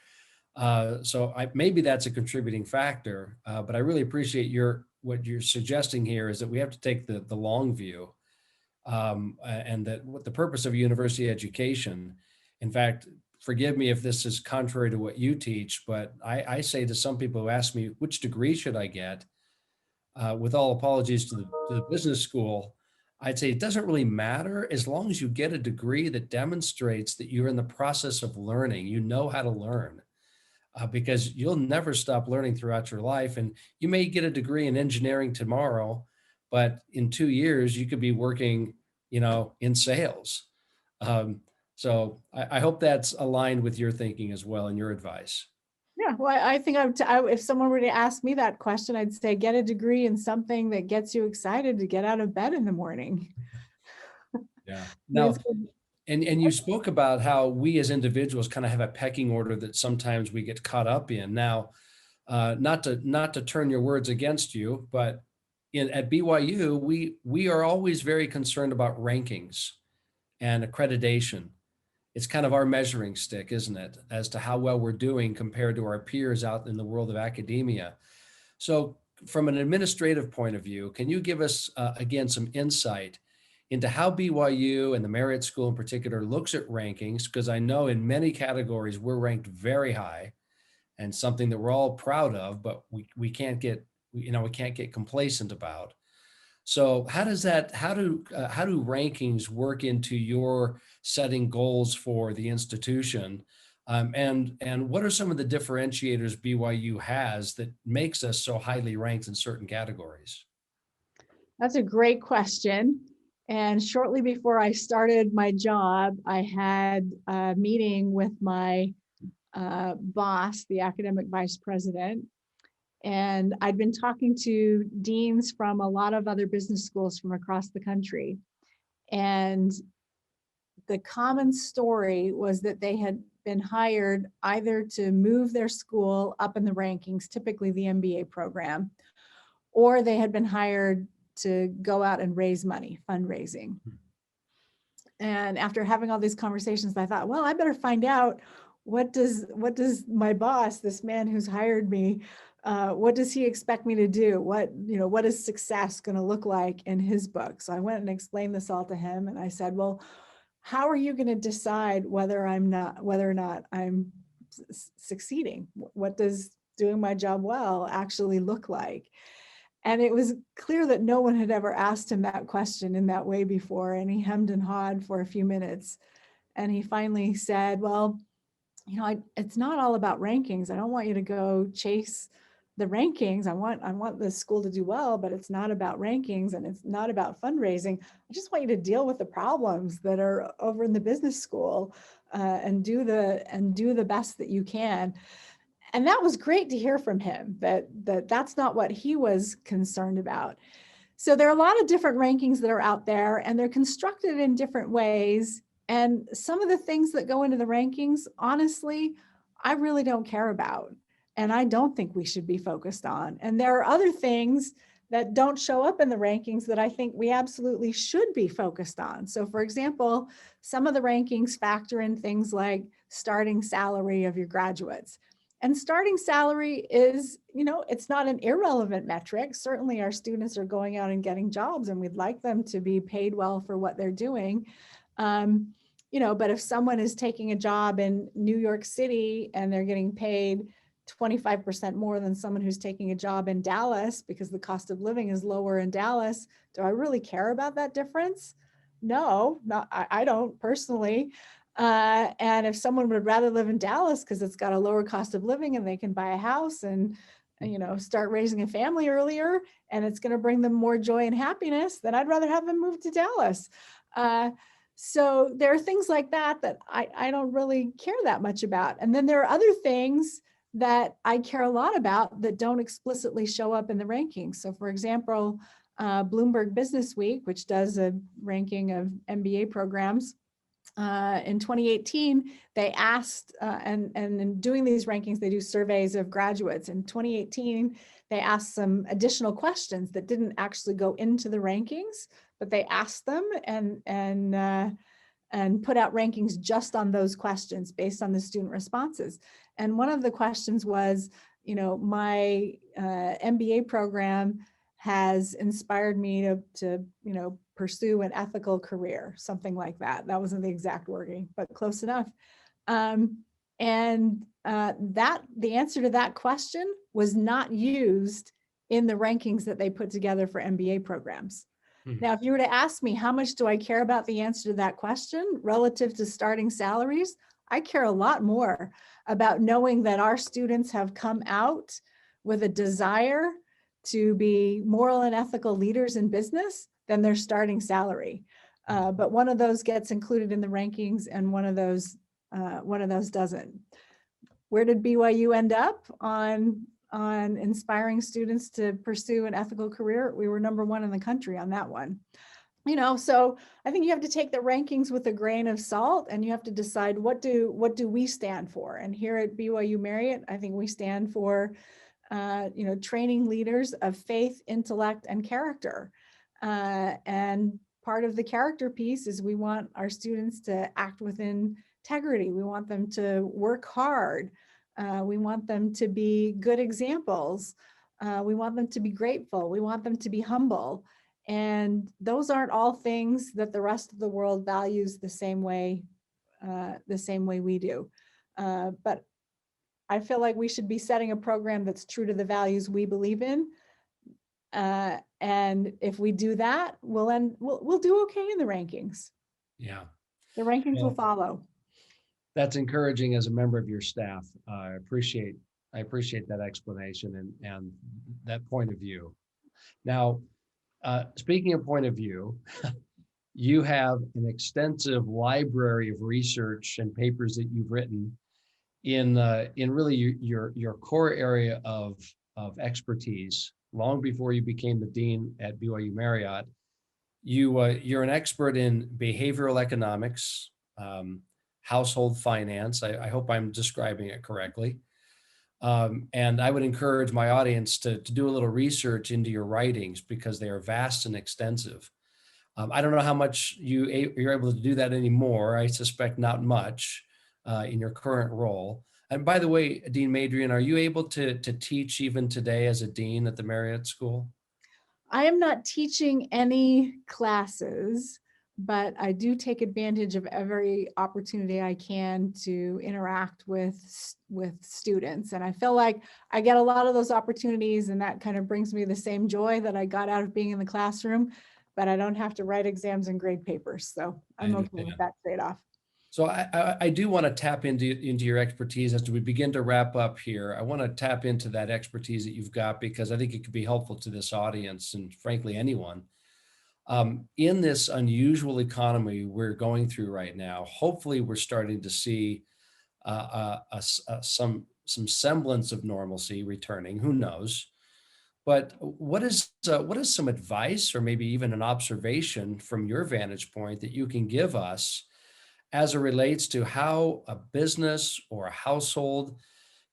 Maybe that's a contributing factor. But I really appreciate what you're suggesting here is that we have to take the long view, and that what the purpose of a university education. In fact, forgive me if this is contrary to what you teach, but I say to some people who ask me, which degree should I get? With all apologies to the business school, I'd say it doesn't really matter as long as you get a degree that demonstrates that you're in the process of learning, you know how to learn, because you'll never stop learning throughout your life. And you may get a degree in engineering tomorrow, but in 2 years, you could be working, in sales. So I hope that's aligned with your thinking as well and your advice. Yeah, well, I think if someone were to ask me that question, I'd say get a degree in something that gets you excited to get out of bed in the morning. Yeah. It's Now, and you spoke about how we as individuals kind of have a pecking order that sometimes we get caught up in. Now, not to turn your words against you, but at BYU, we are always very concerned about rankings and accreditation. It's kind of our measuring stick, isn't it, as to how well we're doing compared to our peers out in the world of academia. So from an administrative point of view, can you give us again some insight into how BYU and the Marriott School in particular looks at rankings? Because I know in many categories we're ranked very high, and something that we're all proud of, but we can't get we can't get complacent about. So how do rankings work into your setting goals for the institution? And what are some of the differentiators BYU has that makes us so highly ranked in certain categories? That's a great question. And shortly before I started my job, I had a meeting with my boss, the academic vice president. And I'd been talking to deans from a lot of other business schools from across the country. And the common story was that they had been hired either to move their school up in the rankings, typically the MBA program, or they had been hired to go out and raise money, fundraising. And after having all these conversations, I thought, well, I better find out what does my boss, this man who's hired me, what does he expect me to do? What is success going to look like in his book? So I went and explained this all to him, and I said, well, how are you going to decide whether or not I'm succeeding? What does doing my job well actually look like? And it was clear that no one had ever asked him that question in that way before. And he hemmed and hawed for a few minutes. And he finally said, well, it's not all about rankings. I don't want you to go chase the rankings. I want the school to do well, but it's not about rankings and it's not about fundraising. I just want you to deal with the problems that are over in the business school and do the best that you can. And that was great to hear from him that's not what he was concerned about. So there are a lot of different rankings that are out there, and they're constructed in different ways. And some of the things that go into the rankings, honestly, I really don't care about. And I don't think we should be focused on. And there are other things that don't show up in the rankings that I think we absolutely should be focused on. So for example, some of the rankings factor in things like starting salary of your graduates. And starting salary is, it's not an irrelevant metric. Certainly our students are going out and getting jobs, and we'd like them to be paid well for what they're doing. But if someone is taking a job in New York City and they're getting paid 25% more than someone who's taking a job in Dallas because the cost of living is lower in Dallas, do I really care about that difference? No, I don't personally. And if someone would rather live in Dallas because it's got a lower cost of living and they can buy a house and start raising a family earlier, and it's going to bring them more joy and happiness, then I'd rather have them move to Dallas. So there are things like that I don't really care that much about. And then there are other things that I care a lot about that don't explicitly show up in the rankings. So for example, Bloomberg Business Week, which does a ranking of MBA programs, in 2018, they asked, and in doing these rankings, they do surveys of graduates. In 2018, they asked some additional questions that didn't actually go into the rankings, but they asked them and put out rankings just on those questions based on the student responses. And one of the questions was, my MBA program has inspired me to pursue an ethical career, something like that. That wasn't the exact wording, but close enough. The answer to that question was not used in the rankings that they put together for MBA programs. Now, if you were to ask me, how much do I care about the answer to that question relative to starting salaries? I care a lot more about knowing that our students have come out with a desire to be moral and ethical leaders in business than their starting salary. But one of those gets included in the rankings and one of those doesn't. Where did BYU end up on inspiring students to pursue an ethical career? We were number one in the country on that one. So I think you have to take the rankings with a grain of salt, and you have to decide what do we stand for. And here at BYU Marriott, I think we stand for training leaders of faith, intellect, and character. And part of the character piece is we want our students to act with integrity. We want them to work hard. We want them to be good examples. We want them to be grateful. We want them to be humble. And those aren't all things that the rest of the world values the same way we do. But I feel like we should be setting a program that's true to the values we believe in. And if we do that, we'll do okay in the rankings. Yeah. The rankings will Well, follow. that's encouraging as a member of your staff. I appreciate that explanation and that point of view. Now, speaking of point of view, you have an extensive library of research and papers that you've written in really your core area of expertise. Long before you became the dean at BYU Marriott, you're an expert in behavioral economics, household finance. I hope I'm describing it correctly. And I would encourage my audience to do a little research into your writings because they are vast and extensive. I don't know how much you're able to do that anymore. I suspect not much in your current role. And by the way, Dean Madrian, are you able to teach even today as a dean at the Marriott School? I am not teaching any classes, but I do take advantage of every opportunity I can to interact with students. And I feel like I get a lot of those opportunities, and that kind of brings me the same joy that I got out of being in the classroom, but I don't have to write exams and grade papers. So I I'm okay with understand. that trade-off. So I do want to tap into your expertise as we begin to wrap up here. I want to tap into that expertise that you've got because I think it could be helpful to this audience and frankly anyone. In this unusual economy we're going through right now, hopefully we're starting to see some semblance of normalcy returning. Who knows? But what is some advice or maybe even an observation from your vantage point that you can give us as it relates to how a business or a household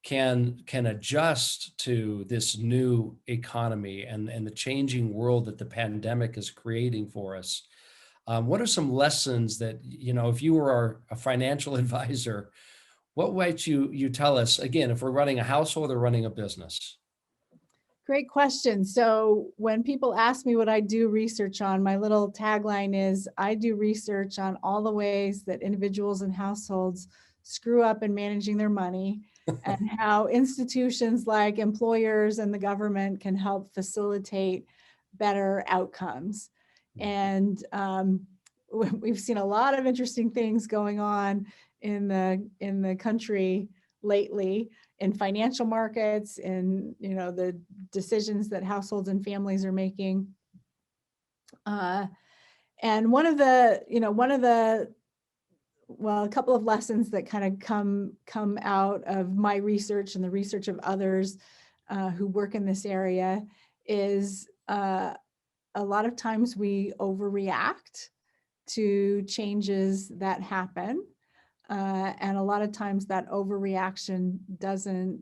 can adjust to this new economy and the changing world that the pandemic is creating for us? What are some lessons that, if you were a financial advisor, what might you tell us, again, if we're running a household or running a business? Great question. So when people ask me what I do research on, my little tagline is I do research on all the ways that individuals and households screw up in managing their money and how institutions like employers and the government can help facilitate better outcomes. And we've seen a lot of interesting things going on in the country lately, in financial markets, in the decisions that households and families are making. And a couple of lessons that kind of come out of my research and the research of others who work in this area is a lot of times we overreact to changes that happen. And a lot of times that overreaction doesn't,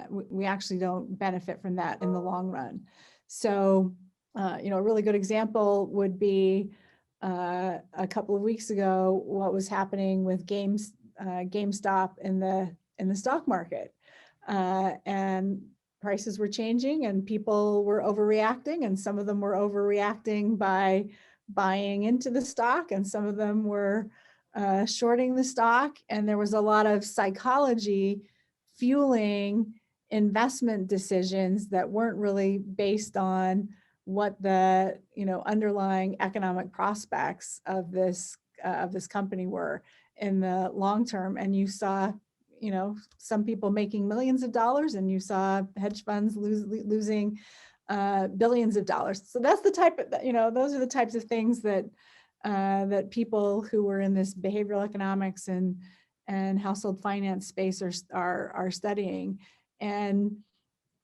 we actually don't benefit from that in the long run. So, a really good example would be a couple of weeks ago, what was happening with GameStop in the stock market. And prices were changing and people were overreacting, and some of them were overreacting by buying into the stock, and some of them were shorting the stock. And there was a lot of psychology fueling investment decisions that weren't really based on what the underlying economic prospects of this company were in the long term. And you saw some people making millions of dollars, and you saw hedge funds losing billions of dollars. So that's the type of those are the types of things that people who are in this behavioral economics and household finance space are studying. And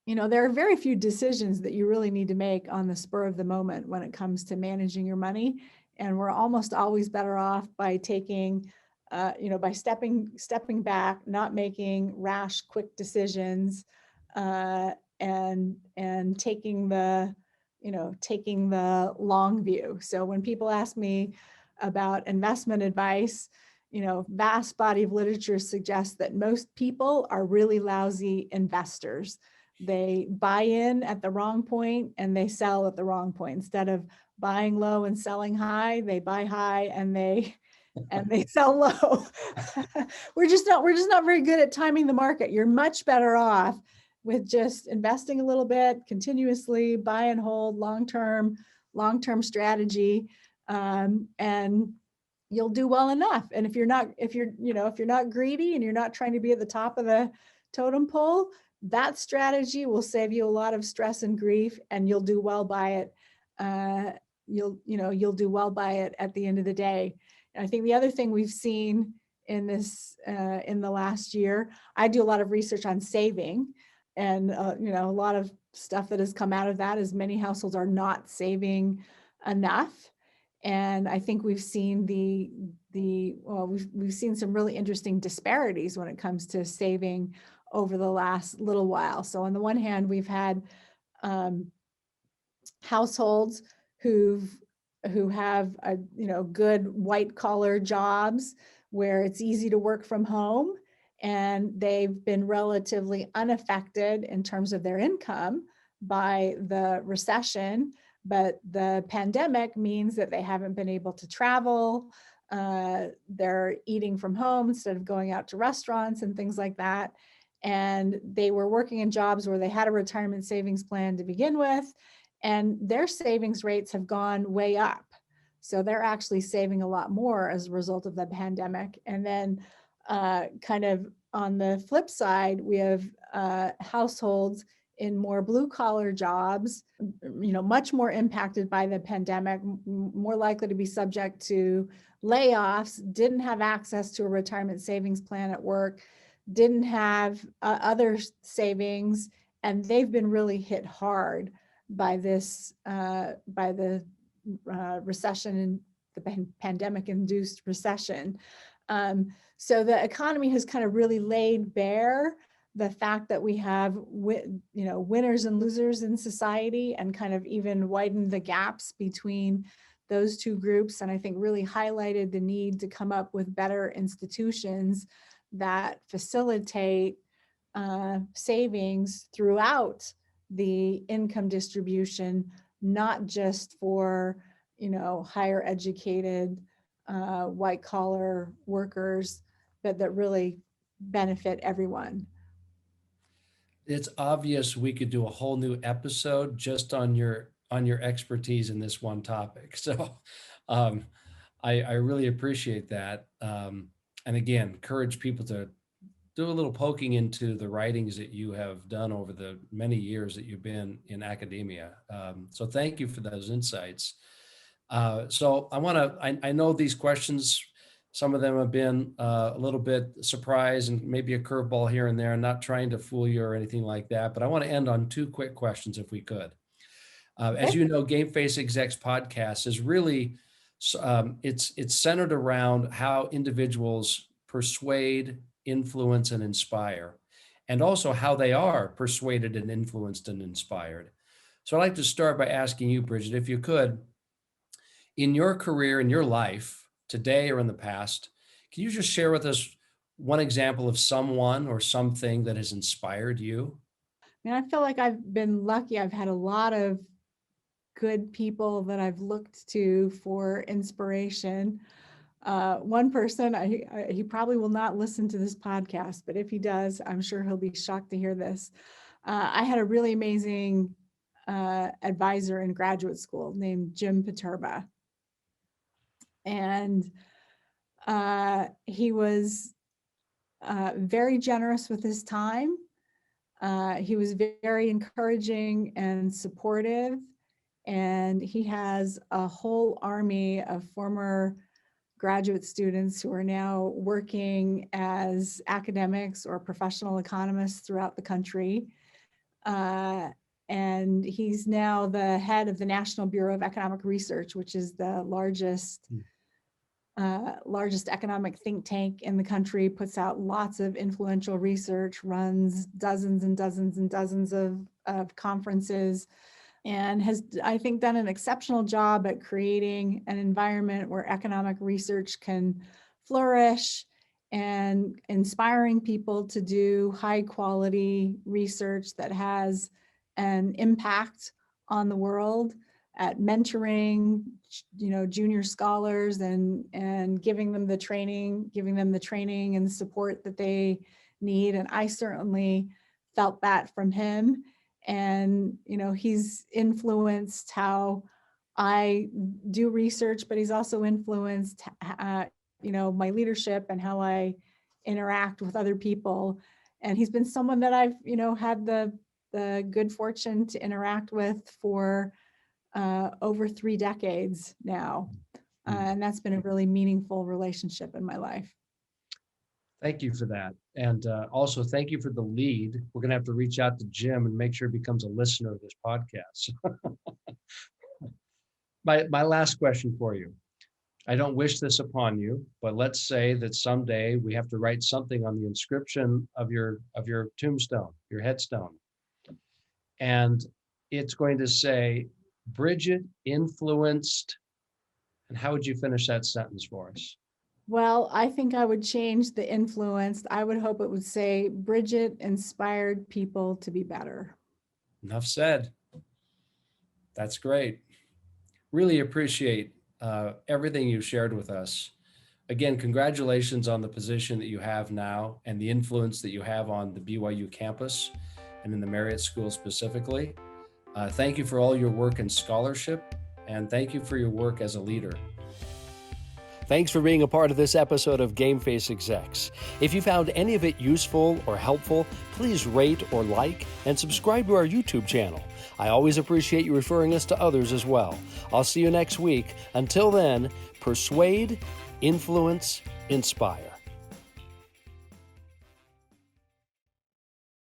there are very few decisions that you really need to make on the spur of the moment when it comes to managing your money. And we're almost always better off by taking, by stepping back, not making rash, quick decisions, and taking the long view. So when people ask me about investment advice, vast body of literature suggests that most people are really lousy investors. They buy in at the wrong point and they sell at the wrong point. Instead of buying low and selling high, they buy high and they sell low. We're just not very good at timing the market. You're much better off with just investing a little bit continuously, buy and hold, long-term strategy, and you'll do well enough. And if you're not greedy and you're not trying to be at the top of the totem pole, that strategy will save you a lot of stress and grief, and you'll do well by it. You'll do well by it at the end of the day. And I think the other thing we've seen in the last year, I do a lot of research on saving, and a lot of stuff that has come out of that is many households are not saving enough. And I think we've seen we've seen some really interesting disparities when it comes to saving over the last little while. So on the one hand, we've had households who have good white collar jobs where it's easy to work from home, and they've been relatively unaffected in terms of their income by the recession. But the pandemic means that they haven't been able to travel. They're eating from home instead of going out to restaurants and things like that. And they were working in jobs where they had a retirement savings plan to begin with, and their savings rates have gone way up. So they're actually saving a lot more as a result of the pandemic. And then kind of on the flip side, we have households in more blue collar jobs, much more impacted by the pandemic, more likely to be subject to layoffs, didn't have access to a retirement savings plan at work, didn't have other savings, and they've been really hit hard by this, by the recession and the pandemic-induced recession. So the economy has kind of really laid bare the fact that we have, winners and losers in society, and kind of even widened the gaps between those two groups. And I think really highlighted the need to come up with better institutions that facilitate savings throughout the income distribution, not just for, higher educated, white collar workers, but that really benefit everyone. It's obvious we could do a whole new episode just on your expertise in this one topic. So I really appreciate that. And again, encourage people to do a little poking into the writings that you have done over the many years that you've been in academia. So thank you for those insights. So I know these questions, some of them have been a little bit surprise and maybe a curveball here and there. I'm not trying to fool you or anything like that, but I want to end on two quick questions if we could. As you know, Game Face Execs podcast is really, it's centered around how individuals persuade, influence, and inspire, and also how they are persuaded and influenced and inspired. So I'd like to start by asking you, Bridget, if you could, in your career, in your life, today or in the past, can you just share with us one example of someone or something that has inspired you? I feel like I've been lucky. I've had a lot of good people that I've looked to for inspiration. One person, he probably will not listen to this podcast, but if he does, I'm sure he'll be shocked to hear this. I had a really amazing advisor in graduate school named Jim Paterba. And he was very generous with his time. He was very encouraging and supportive. And he has a whole army of former graduate students who are now working as academics or professional economists throughout the country. And he's now the head of the National Bureau of Economic Research, which is the largest economic think tank in the country, puts out lots of influential research, runs dozens and dozens and dozens of conferences, and has, I think, done an exceptional job at creating an environment where economic research can flourish and inspiring people to do high quality research that has an impact on the world, at mentoring, junior scholars and giving them the training and support that they need. And I certainly felt that from him. And, he's influenced how I do research, but he's also influenced, my leadership and how I interact with other people. And he's been someone that I've, had the good fortune to interact with for over 3 decades now. And that's been a really meaningful relationship in my life. Thank you for that. And also thank you for the lead. We're going to have to reach out to Jim and make sure he becomes a listener of this podcast. My last question for you. I don't wish this upon you, but let's say that someday we have to write something on the inscription of your tombstone, your headstone. And it's going to say, Bridget influenced, and how would you finish that sentence for us? Well, I think I would change the influenced. I would hope it would say, Bridget inspired people to be better. Enough said. That's great. Really appreciate everything you shared with us. Again, congratulations on the position that you have now and the influence that you have on the BYU campus and in the Marriott School specifically. Thank you for all your work in scholarship, and thank you for your work as a leader. Thanks for being a part of this episode of GameFace Execs. If you found any of it useful or helpful, please rate or like and subscribe to our YouTube channel. I always appreciate you referring us to others as well. I'll see you next week. Until then, persuade, influence, inspire.